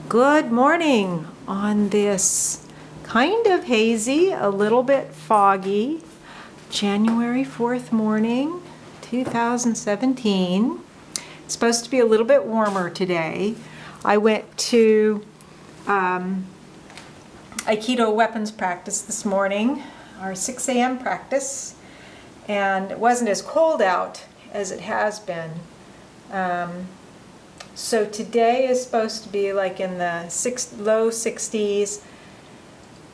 Good morning on this kind of hazy, a little bit foggy, January 4th morning, 2017. It's supposed to be a little bit warmer today. I went to Aikido weapons practice this morning, our 6 a.m. practice, and it wasn't as cold out as it has been. So today is supposed to be like in the low 60s,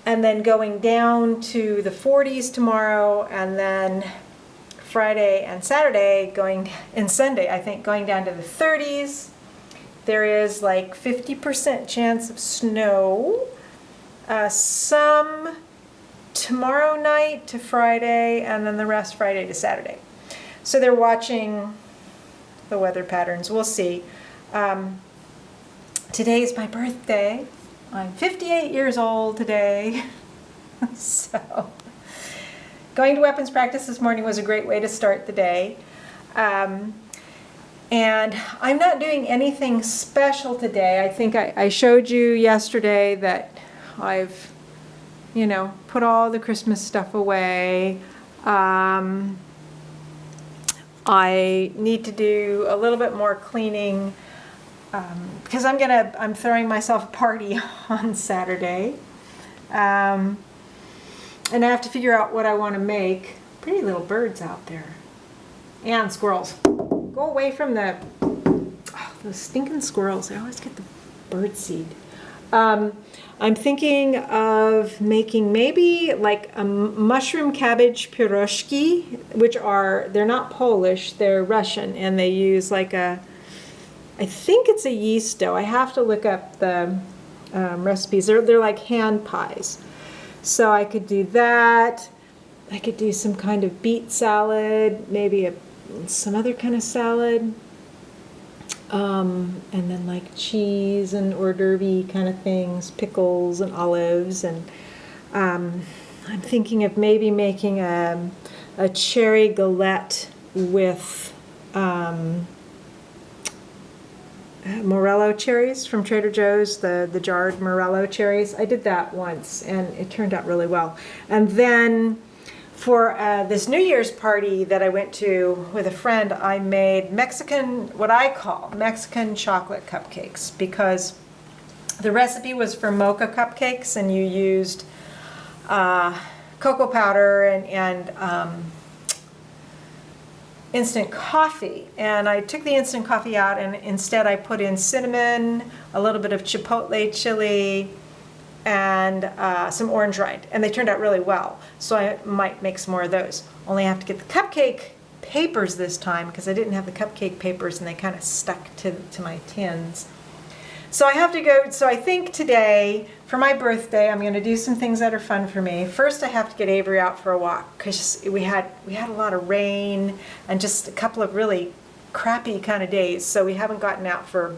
and then going down to the 40s tomorrow, and then Friday and Saturday and Sunday, I think, going down to the 30s. There is like 50% chance of snow. Some tomorrow night to Friday, and then the rest Friday to Saturday. So they're watching the weather patterns. We'll see. Today is my birthday. I'm 58 years old today. So going to weapons practice this morning was a great way to start the day. And I'm not doing anything special today. I think I showed you yesterday that I've, put all the Christmas stuff away. I need to do a little bit more cleaning because I'm throwing myself a party on Saturday. And I have to figure out what I want to make. Pretty little birds out there. And squirrels. Go away from those stinking squirrels. I always get the bird seed. I'm thinking of making maybe like a mushroom cabbage pierogi, which they're not Polish, they're Russian, and they use like I think it's a yeast dough. I have to look up the recipes. They're like hand pies. So I could do that. I could do some kind of beet salad, maybe some other kind of salad. And then like cheese and hors d'oeuvre kind of things, pickles and olives. And I'm thinking of maybe making a cherry galette with Morello cherries from Trader Joe's, the jarred Morello cherries. I did that once and it turned out really well. And then for this New Year's party that I went to with a friend, I made what I call Mexican chocolate cupcakes, because the recipe was for mocha cupcakes and you used cocoa powder and instant coffee. And I took the instant coffee out and instead I put in cinnamon, a little bit of chipotle chili, and some orange rind, and they turned out really well. So I might make some more of those. Only I have to get the cupcake papers this time because I didn't have the cupcake papers and they kind of stuck to my tins. So I have to go. So I think today for my birthday I'm going to do some things that are fun for me. First I have to get Avery out for a walk because we had a lot of rain and just a couple of really crappy kind of days. So we haven't gotten out for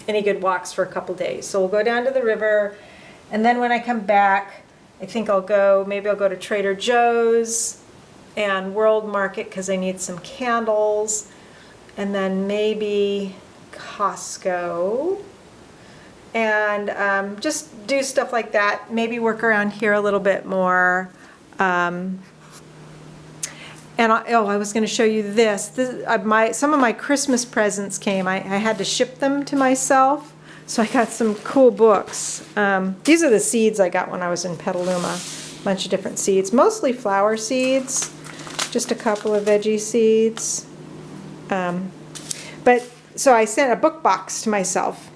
any good walks for a couple days. So we'll go down to the river. And then when I come back, I think maybe I'll go to Trader Joe's and World Market because I need some candles. And then maybe Costco. And just do stuff like that. Maybe work around here a little bit more. And I was going to show you this. Some of my Christmas presents came. I had to ship them to myself. So I got some cool books. These are the seeds I got when I was in Petaluma. A bunch of different seeds, mostly flower seeds, just a couple of veggie seeds. So I sent a book box to myself.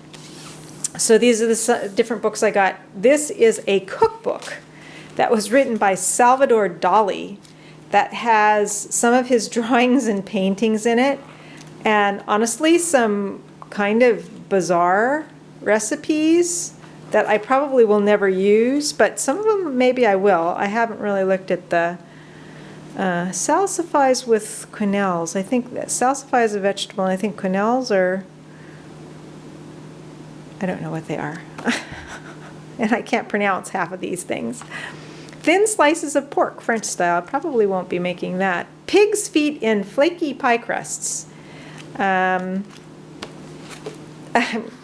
So these are the different books I got. This is a cookbook that was written by Salvador Dali that has some of his drawings and paintings in it. And honestly, some kind of bizarre recipes that I probably will never use, but some of them maybe I will. I haven't really looked at the salsifys with quenelles. I think that salsify is a vegetable, and I think quenelles are, I don't know what they are. And I can't pronounce half of these things. Thin slices of pork, French style. Probably won't be making that. Pig's feet in flaky pie crusts.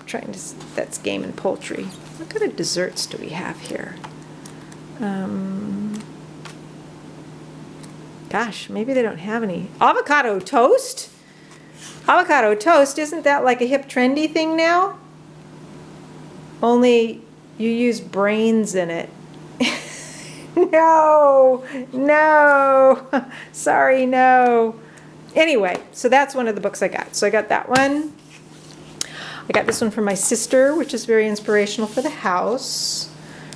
trying to, that's game and poultry. What kind of desserts do we have here? Gosh, maybe they don't have any. Avocado toast? Avocado toast, isn't that like a hip trendy thing now? Only you use brains in it. No, no, sorry, no. Anyway, so that's one of the books I got. So I got that one. I got this one from my sister, which is very inspirational for the house.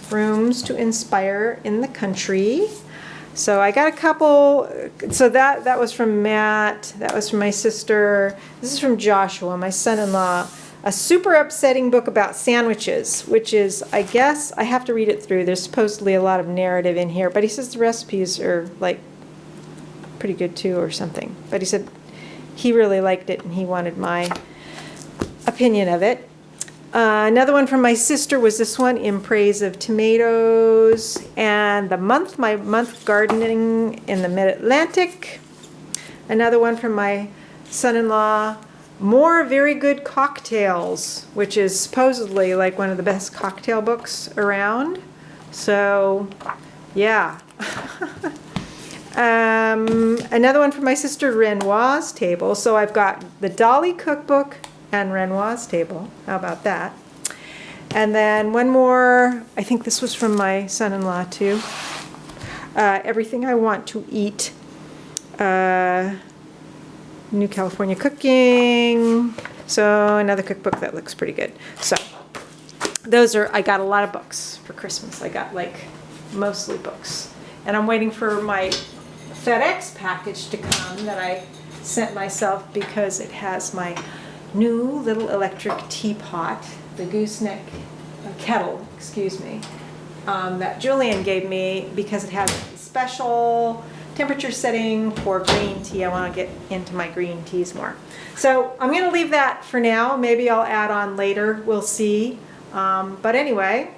Rooms to Inspire in the Country. So I got a couple. So that was from Matt. That was from my sister. This is from Joshua, my son-in-law. A super upsetting book about sandwiches, which is, I guess, I have to read it through. There's supposedly a lot of narrative in here, but he says the recipes are like pretty good too or something. But he said he really liked it and he wanted my opinion of it. Another one from my sister was this one, In Praise of Tomatoes, and my month gardening in the Mid-Atlantic. Another one from my son-in-law, More Very Good Cocktails, which is supposedly like one of the best cocktail books around. So, yeah. Another one from my sister, Renoir's Table. So I've got the Dolly Cookbook and Renoir's Table. How about that? And then one more, I think this was from my son-in-law too. Everything I Want to Eat. New California Cooking. So another cookbook that looks pretty good. So those are, I got a lot of books for Christmas. I got like mostly books. And I'm waiting for my FedEx package to come that I sent myself because it has my new little electric teapot, the gooseneck kettle, excuse me, that Julian gave me because it has a special temperature setting for green tea. I want to get into my green teas more. So I'm going to leave that for now. Maybe I'll add on later. We'll see. But anyway,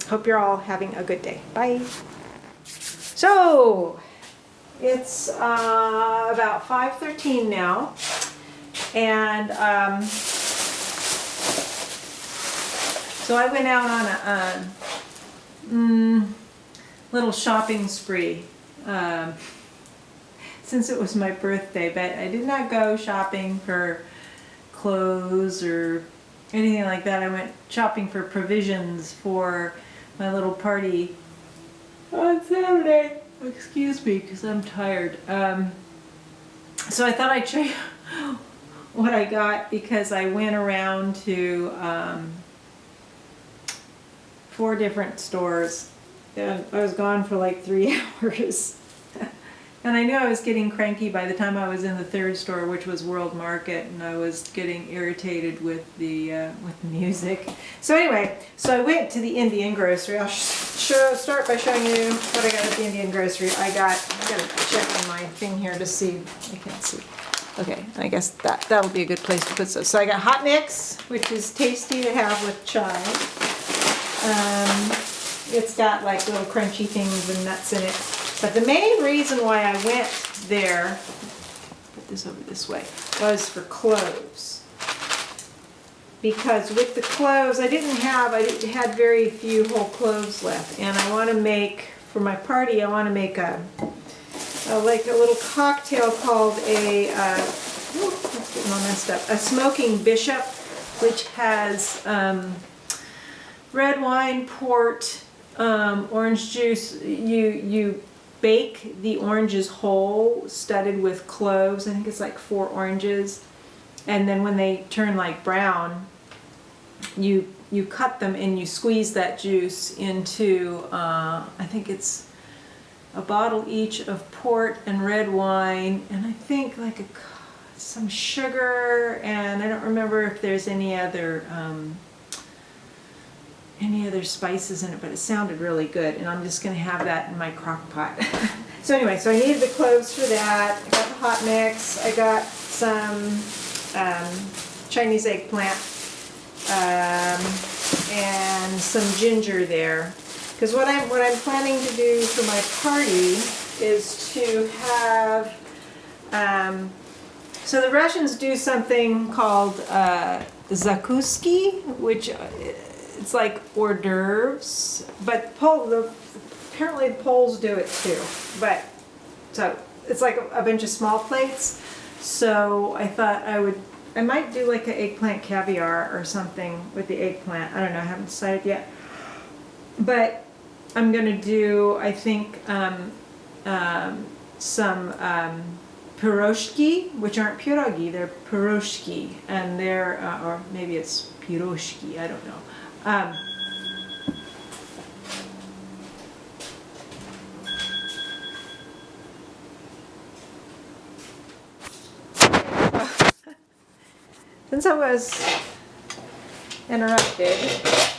hope you're all having a good day. Bye. So it's about 5:13 now. And so I went out on a little shopping spree. Since it was my birthday, but I did not go shopping for clothes or anything like that. I went shopping for provisions for my little party on Saturday. Excuse me, because I'm tired. So I thought I'd show you what I got because I went around to 4 different stores. And I was gone for like 3 hours. And I knew I was getting cranky by the time I was in the 3rd store, which was World Market, and I was getting irritated with the music. So anyway, so I went to the Indian grocery. I'll start by showing you what I got at the Indian grocery. I gotta check on my thing here to see. I can't see. Okay, I guess that'll be a good place to put stuff. So I got hot mix, which is tasty to have with chai. It's got like little crunchy things and nuts in it. But the main reason why I went there, put this over this way, was for cloves. Because with the cloves, I had very few whole cloves left. And I want to make, for my party, I want to make like a little cocktail called that's getting all messed up, a smoking bishop, which has red wine, port, orange juice. You bake the oranges whole, studded with cloves. I think it's like 4 oranges, and then when they turn like brown, you cut them and you squeeze that juice into I think it's a bottle each of port and red wine, and I think like some sugar, and I don't remember if there's any other spices in it, but it sounded really good, and I'm just going to have that in my crock pot. So anyway, so I needed the cloves for that. I got the hot mix. I got some Chinese eggplant and some ginger there. Because what I'm planning to do for my party is to have, so the Russians do something called zakuski, which it's like hors d'oeuvres, but apparently the Poles do it too. But so it's like a bunch of small plates. So I thought I might do like an eggplant caviar or something with the eggplant. I don't know, I haven't decided yet. But I'm gonna do, I think, some piroshki, which aren't pierogi, they're piroshki, and they're, or maybe it's piroshki, I don't know. Since I was interrupted,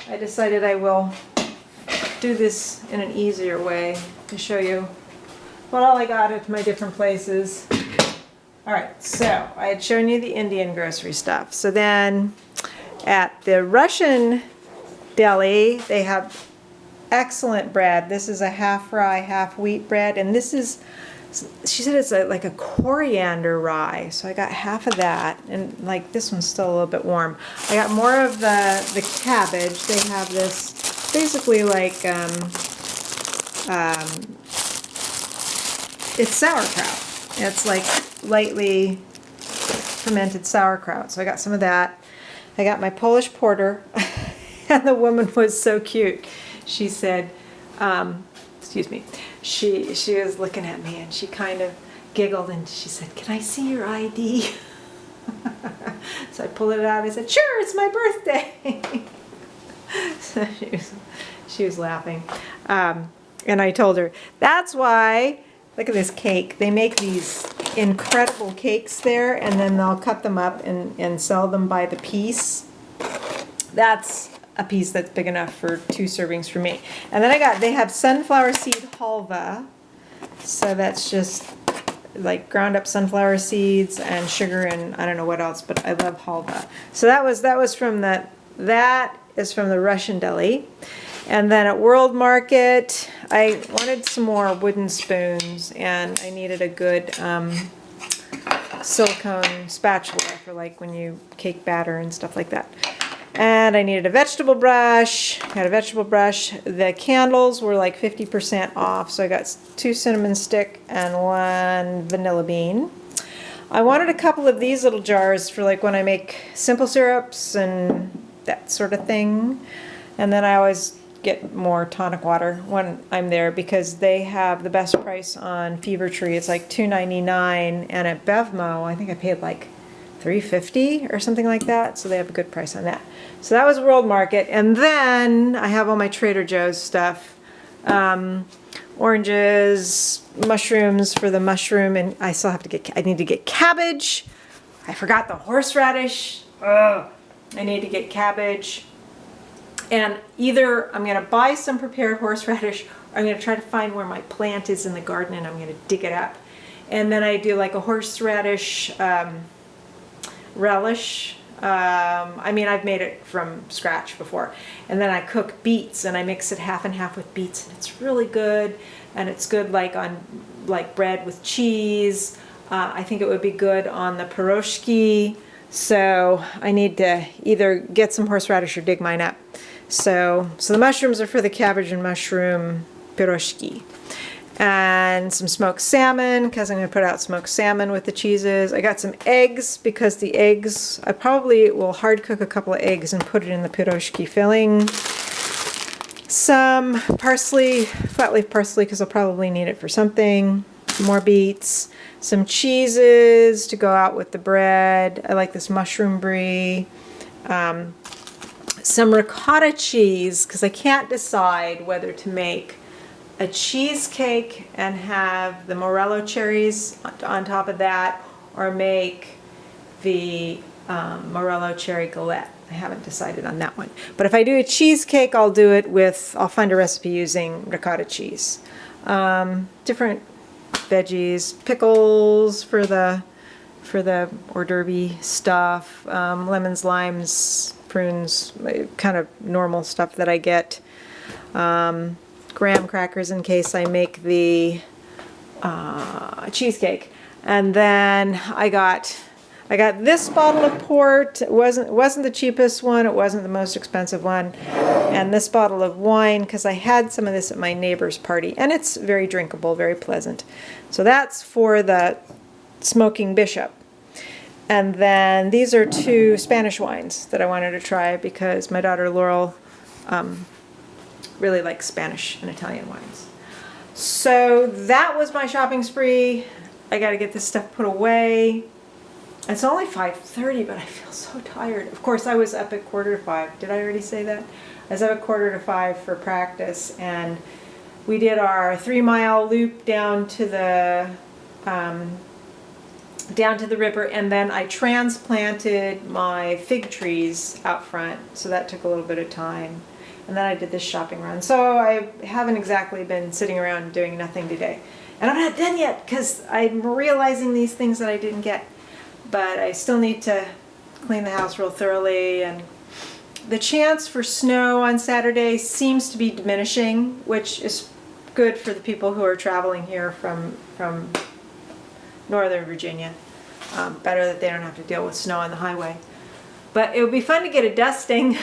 I decided I will do this in an easier way to show you what all I got at my different places. Alright, so I had shown you the Indian grocery stuff. So then at the Russian deli, they have excellent bread. This is a half rye, half wheat bread, and this is, she said it's like a coriander rye. So I got half of that, and like this one's still a little bit warm. I got more of the cabbage. They have this basically like it's sauerkraut. It's like lightly fermented sauerkraut. So I got some of that. I got my Polish porter, and the woman was so cute. She said, excuse me, she was looking at me and she kind of giggled and she said, "Can I see your ID?" So I pulled it out. I said, "Sure, it's my birthday." So she was laughing. And I told her, that's why, look at this cake. They make these incredible cakes there, and then they'll cut them up and sell them by the piece. That's a piece that's big enough for 2 servings for me. And then they have sunflower seed halva. So that's just like ground up sunflower seeds and sugar and I don't know what else, but I love halva. So that is from the Russian deli. And then at World Market, I wanted some more wooden spoons, and I needed a good silicone spatula for like when you cake batter and stuff like that. And I needed a vegetable brush. Got a vegetable brush. The candles were like 50% off, so I got 2 cinnamon stick and 1 vanilla bean. I wanted a couple of these little jars for like when I make simple syrups and that sort of thing. And then I always get more tonic water when I'm there because they have the best price on Fever Tree. It's like $2.99, and at Bevmo I think I paid like $3.50 or something like that, so they have a good price on that. So that was World Market. And then I have all my Trader Joe's stuff. Oranges, mushrooms for the mushroom, and I still have to I need to get cabbage. I forgot the horseradish. Ugh. I need to get cabbage. And either I'm going to buy some prepared horseradish, or I'm going to try to find where my plant is in the garden and I'm going to dig it up. And then I do like a horseradish relish. I mean, I've made it from scratch before. And then I cook beets and I mix it half and half with beets, and it's really good. And it's good like on like bread with cheese. I think it would be good on the piroshki. So I need to either get some horseradish or dig mine up. So the mushrooms are for the cabbage and mushroom piroshki. And some smoked salmon, because I'm going to put out smoked salmon with the cheeses. I got some eggs, because the eggs, I probably will hard cook a couple of eggs and put it in the piroshki filling. Some parsley, flat leaf parsley, because I'll probably need it for something. More beets. Some cheeses to go out with the bread. I like this mushroom brie. Some ricotta cheese, because I can't decide whether to make a cheesecake and have the morello cherries on top of that, or make the morello cherry galette. I haven't decided on that one. But if I do a cheesecake, I'll find a recipe using ricotta cheese. Different veggies, pickles for the hors d'oeuvre stuff, lemons, limes, prunes, kind of normal stuff that I get. Graham crackers in case I make the cheesecake. And then I got I got this bottle of port. It wasn't the cheapest one. It wasn't the most expensive one. And this bottle of wine, because I had some of this at my neighbor's party. And it's very drinkable, very pleasant. So that's for the smoking bishop. And then these are 2 Spanish wines that I wanted to try because my daughter Laurel really likes Spanish and Italian wines. So that was my shopping spree. I got to get this stuff put away. It's only 5:30, but I feel so tired. Of course, I was up at 4:45. Did I already say that? I was up at 4:45 for practice, and we did our 3-mile loop down to the river, and then I transplanted my fig trees out front, so that took a little bit of time. And then I did this shopping run. So I haven't exactly been sitting around doing nothing today. And I'm not done yet because I'm realizing these things that I didn't get. But I still need to clean the house real thoroughly. And the chance for snow on Saturday seems to be diminishing, which is good for the people who are traveling here from Northern Virginia. Better that they don't have to deal with snow on the highway. But it would be fun to get a dusting.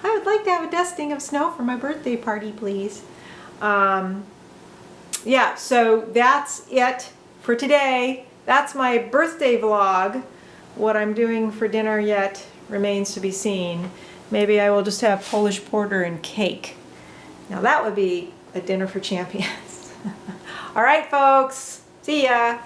I would like to have a dusting of snow for my birthday party, please. Yeah, so that's it for today. That's my birthday vlog. What I'm doing for dinner yet remains to be seen. Maybe I will just have Polish porter and cake. Now that would be a dinner for champions. All right, folks. See ya.